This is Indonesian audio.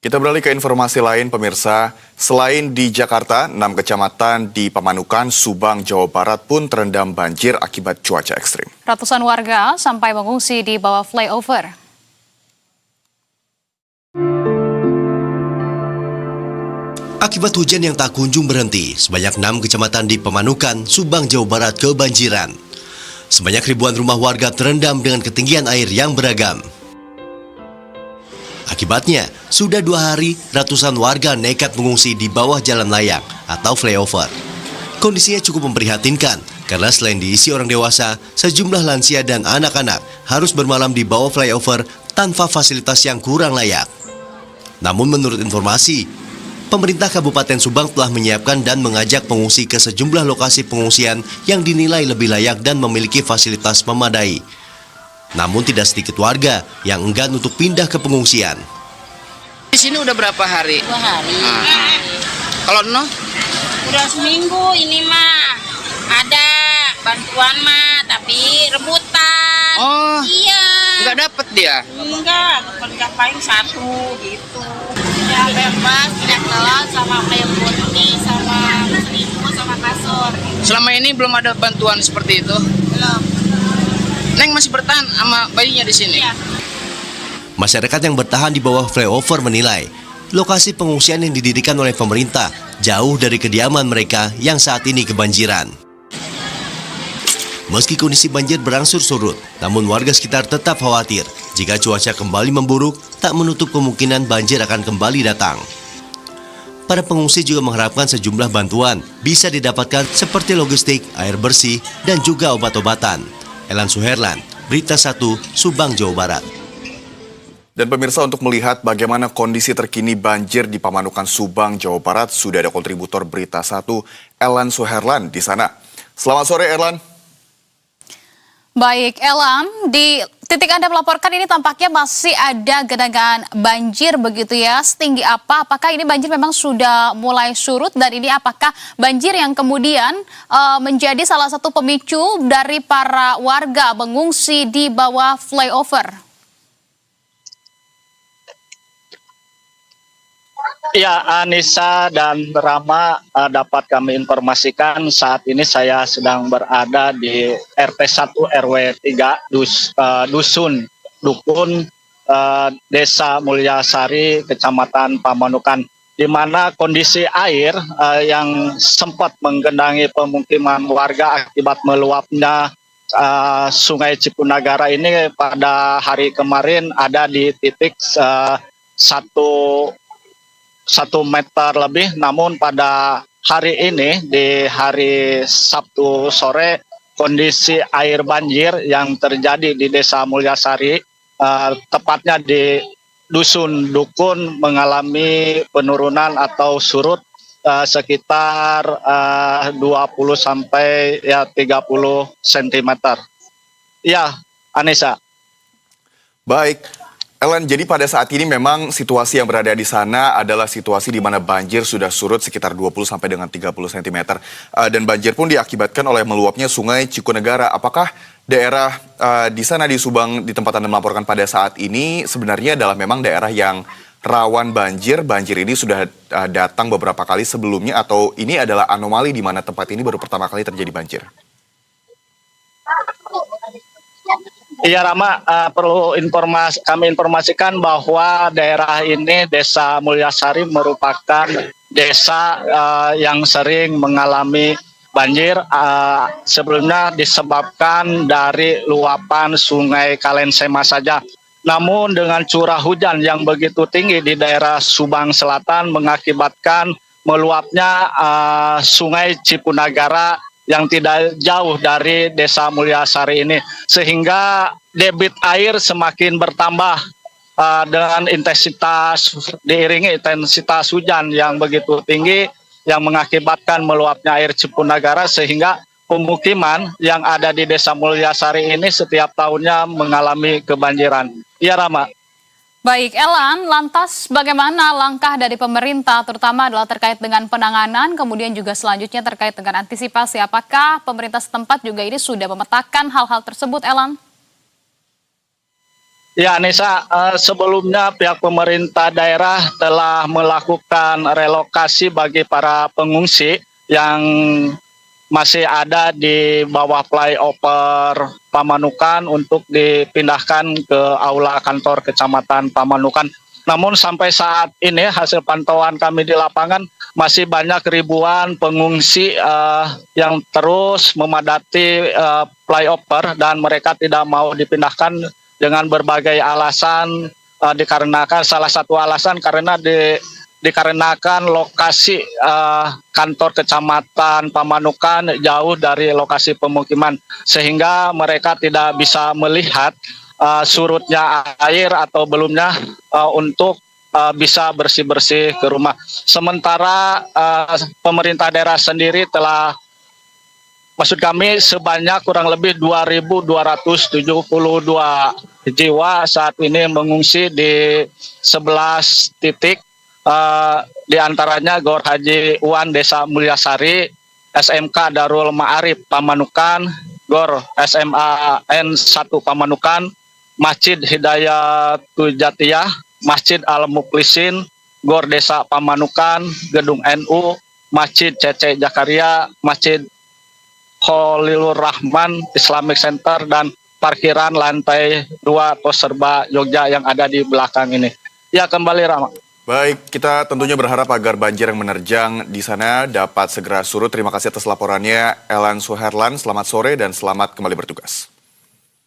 Kita beralih ke informasi lain, pemirsa. Selain di Jakarta, 6 kecamatan di Pamanukan, Subang, Jawa Barat pun terendam banjir akibat cuaca ekstrim. Ratusan warga sampai mengungsi di bawah flyover. Akibat hujan yang tak kunjung berhenti, sebanyak 6 kecamatan di Pamanukan, Subang, Jawa Barat kebanjiran. Sebanyak ribuan rumah warga terendam dengan ketinggian air yang beragam. Akibatnya, sudah 2 hari ratusan warga nekat mengungsi di bawah jalan layang atau flyover. Kondisinya cukup memprihatinkan karena selain diisi orang dewasa, sejumlah lansia dan anak-anak harus bermalam di bawah flyover tanpa fasilitas yang kurang layak. Namun menurut informasi, pemerintah Kabupaten Subang telah menyiapkan dan mengajak pengungsi ke sejumlah lokasi pengungsian yang dinilai lebih layak dan memiliki fasilitas memadai. Namun tidak sedikit warga yang enggan untuk pindah ke pengungsian. Di sini udah berapa hari? 2 hari. Kalau no? Udah seminggu ini mah. Ada bantuan mah, tapi rebutan. Oh. Iya. Nggak dapet dia? Enggak, paling 1 gitu. Ya bebas, minyak telur sama ayam putih, sama selimut, sama kasur. Selama ini belum ada bantuan seperti itu? Belum. Neng masih bertahan sama bayinya di sini? Iya. Masyarakat yang bertahan di bawah flyover menilai lokasi pengungsian yang didirikan oleh pemerintah jauh dari kediaman mereka yang saat ini kebanjiran. Meski kondisi banjir berangsur surut, namun warga sekitar tetap khawatir jika cuaca kembali memburuk, tak menutup kemungkinan banjir akan kembali datang. Para pengungsi juga mengharapkan sejumlah bantuan bisa didapatkan seperti logistik, air bersih, dan juga obat-obatan. Elan Suherlan, Berita 1, Subang, Jawa Barat. Dan pemirsa, untuk melihat bagaimana kondisi terkini banjir di Pamanukan, Subang, Jawa Barat, sudah ada kontributor Berita 1, Elan Suherlan di sana. Selamat sore, Elan. Baik, Elan, di titik Anda melaporkan ini tampaknya masih ada genangan banjir begitu ya. Setinggi apa? Apakah ini banjir memang sudah mulai surut dan ini apakah banjir yang kemudian menjadi salah satu pemicu dari para warga mengungsi di bawah flyover? Ya, Anissa dan Rama, dapat kami informasikan saat ini saya sedang berada di RT 1 RW 3 Dusun Dukun, Desa Mulyasari, Kecamatan Pamanukan, di mana kondisi air yang sempat menggenangi pemukiman warga akibat meluapnya Sungai Cipunagara ini pada hari kemarin ada di titik 1 meter lebih, namun pada hari ini di hari Sabtu sore kondisi air banjir yang terjadi di Desa Mulyasari, tepatnya di Dusun Dukun, mengalami penurunan atau surut sekitar 20 sampai 30 cm. Ya, Anissa. Baik. Elan, jadi pada saat ini memang situasi yang berada di sana adalah situasi di mana banjir sudah surut sekitar 20 sampai dengan 30 cm. Dan banjir pun diakibatkan oleh meluapnya Sungai Cikunegara. Apakah daerah di sana di Subang, di tempat Anda melaporkan pada saat ini, sebenarnya adalah memang daerah yang rawan banjir? Banjir ini sudah datang beberapa kali sebelumnya atau ini adalah anomali di mana tempat ini baru pertama kali terjadi banjir? Iya, Rama, perlu kami informasikan bahwa daerah ini, Desa Mulyasari, merupakan desa yang sering mengalami banjir sebelumnya disebabkan dari luapan Sungai Kalensema saja. Namun dengan curah hujan yang begitu tinggi di daerah Subang Selatan mengakibatkan meluapnya Sungai Cipunagara yang tidak jauh dari Desa Mulyasari ini, sehingga debit air semakin bertambah dengan diiringi intensitas hujan yang begitu tinggi yang mengakibatkan meluapnya air Cipunagara, sehingga pemukiman yang ada di Desa Mulyasari ini setiap tahunnya mengalami kebanjiran. Iya, Rama. Baik, Elan, lantas bagaimana langkah dari pemerintah terutama adalah terkait dengan penanganan, kemudian juga selanjutnya terkait dengan antisipasi. Apakah pemerintah setempat juga ini sudah memetakan hal-hal tersebut, Elan? Ya, Nisa, sebelumnya pihak pemerintah daerah telah melakukan relokasi bagi para pengungsi yang masih ada di bawah flyover Pamanukan untuk dipindahkan ke aula kantor Kecamatan Pamanukan. Namun sampai saat ini hasil pantauan kami di lapangan masih banyak ribuan pengungsi yang terus memadati flyover dan mereka tidak mau dipindahkan dengan berbagai alasan, dikarenakan salah satu alasan karena dikarenakan lokasi kantor Kecamatan Pamanukan jauh dari lokasi pemukiman sehingga mereka tidak bisa melihat surutnya air atau belumnya untuk bisa bersih-bersih ke rumah. Sementara pemerintah daerah sendiri telah, maksud kami sebanyak kurang lebih 2.272 jiwa saat ini mengungsi di 11 titik, di antaranya Gor Haji Uwan Desa Mulyasari, SMK Darul Ma'arif Pamanukan, Gor SMA N1 Pamanukan, Masjid Hidayatul Jatiyah, Masjid Al-Muklisin, Gor Desa Pamanukan, Gedung NU, Masjid Cece Jakaria, Masjid Khalilur Rahman Islamic Center, dan parkiran lantai 2 Pos Serba Jogja yang ada di belakang ini. Ya, kembali Rama. Baik, kita tentunya berharap agar banjir yang menerjang di sana dapat segera surut. Terima kasih atas laporannya, Elan Suherlan. Selamat sore dan selamat kembali bertugas.